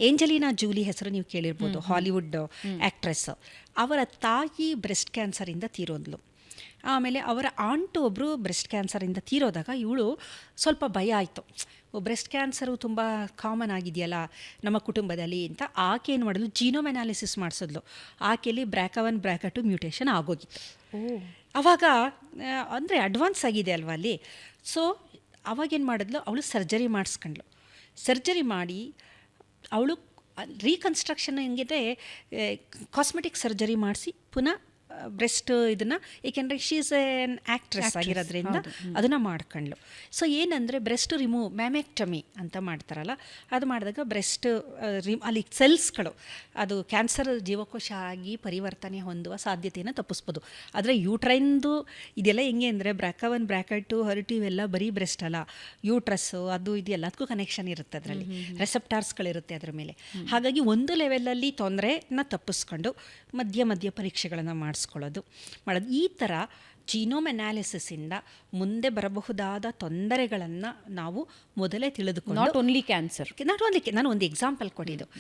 Angelina Julie ಹೆಸರು ನೀವು ಕೇಳಿರ್ಬೋದು, ಹಾಲಿವುಡ್ ಆ್ಯಕ್ಟ್ರೆಸ್. ಅವರ ತಾಯಿ ಬ್ರೆಸ್ಟ್ ಕ್ಯಾನ್ಸರಿಂದ ತೀರೋದ್ಲು. ಆಮೇಲೆ ಅವರ ಆಂಟು ಒಬ್ಬರು ಬ್ರೆಸ್ಟ್ ಕ್ಯಾನ್ಸರಿಂದ ತೀರೋದಾಗ ಇವಳು ಸ್ವಲ್ಪ ಭಯ ಆಯಿತು. ಬ್ರೆಸ್ಟ್ ಕ್ಯಾನ್ಸರು ತುಂಬ ಕಾಮನ್ ಆಗಿದೆಯಲ್ಲ ನಮ್ಮ ಕುಟುಂಬದಲ್ಲಿ ಅಂತ. ಆಕೆ ಏನು ಮಾಡಿದ್ಲು, ಜೀನೋಮ್ ಅನಾಲಿಸಿಸ್ ಮಾಡಿಸಿದ್ಲು. ಆಕೆಯಲ್ಲಿ BRCA1 BRCA2 ಮ್ಯೂಟೇಷನ್ ಆಗೋಗಿತ್ತು. ಆವಾಗ ಅಂದರೆ ಅಡ್ವಾನ್ಸ್ ಆಗಿದೆ ಅಲ್ವಾ ಅಲ್ಲಿ. ಸೊ ಅವಾಗೇನು ಮಾಡಿದ್ಲು, ಅವಳು ಸರ್ಜರಿ ಮಾಡಿಸ್ಕೊಂಡ್ಳು. ಸರ್ಜರಿ ಮಾಡಿ ಅವಳು ರೀಕನ್ಸ್ಟ್ರಕ್ಷನ್ ಹೆಂಗಿದೆ, ಕಾಸ್ಮೆಟಿಕ್ ಸರ್ಜರಿ ಮಾಡಿಸಿ ಪುನಃ ಬ್ರೆಸ್ಟ್ ಇದನ್ನು, ಏಕೆಂದರೆ ಶಿ ಈಸ್ ಎನ್ ಆ್ಯಕ್ಟ್ರೆಸ್ ಆಗಿರೋದ್ರಿಂದ ಅದನ್ನು ಮಾಡ್ಕೊಂಡ್ಳು. ಸೊ ಏನಂದರೆ ಬ್ರೆಸ್ಟ್ ರಿಮೂವ್, ಮ್ಯಾಮೆಕ್ಟಮಿ ಅಂತ ಮಾಡ್ತಾರಲ್ಲ, ಅದು ಮಾಡಿದಾಗ ಬ್ರೆಸ್ಟ್ ಅಲ್ಲಿ ಸೆಲ್ಸ್ಗಳು ಅದು ಕ್ಯಾನ್ಸರ್ ಜೀವಕೋಶ ಆಗಿ ಪರಿವರ್ತನೆ ಹೊಂದುವ ಸಾಧ್ಯತೆಯನ್ನು ತಪ್ಪಿಸ್ಬೋದು. ಆದರೆ ಯೂಟ್ರೈನ್ದು ಇದೆಲ್ಲ ಹೆಂಗೆ ಅಂದರೆ BRCA1 BRCA2 HER2 ಇವೆಲ್ಲ ಬರೀ ಬ್ರೆಸ್ಟ್ ಅಲ್ಲ, ಯೂಟ್ರಸ್ಸು ಅದು ಇದು ಎಲ್ಲದಕ್ಕೂ ಕನೆಕ್ಷನ್ ಇರುತ್ತೆ, ಅದರಲ್ಲಿ ರೆಸೆಪ್ಟಾರ್ಸ್ಗಳಿರುತ್ತೆ ಅದರ ಮೇಲೆ. ಹಾಗಾಗಿ ಒಂದು ಲೆವೆಲಲ್ಲಿ ತೊಂದರೆನ ತಪ್ಪಿಸ್ಕೊಂಡು ಮಧ್ಯ ಪರೀಕ್ಷೆಗಳನ್ನು ಮಾಡಿಸ್ಕೊಳ್ಳೋದು ಮಾಡೋದು. ಈ ಥರ ಜೀನೋಮ್ ಅನಾಲಿಸಿಸಿಂದ ಮುಂದೆ ಬರಬಹುದಾದ ತೊಂದರೆಗಳನ್ನು ನಾವು ಮೊದಲೇ ತಿಳಿದುಕೊಂಡು, ನಾಟ್ ಓನ್ಲಿ ಕ್ಯಾನ್ಸರ್, ನಾನು ಒಂದು ಎಕ್ಸಾಂಪಲ್ ಕೊಟ್ಟಿದ್ದು,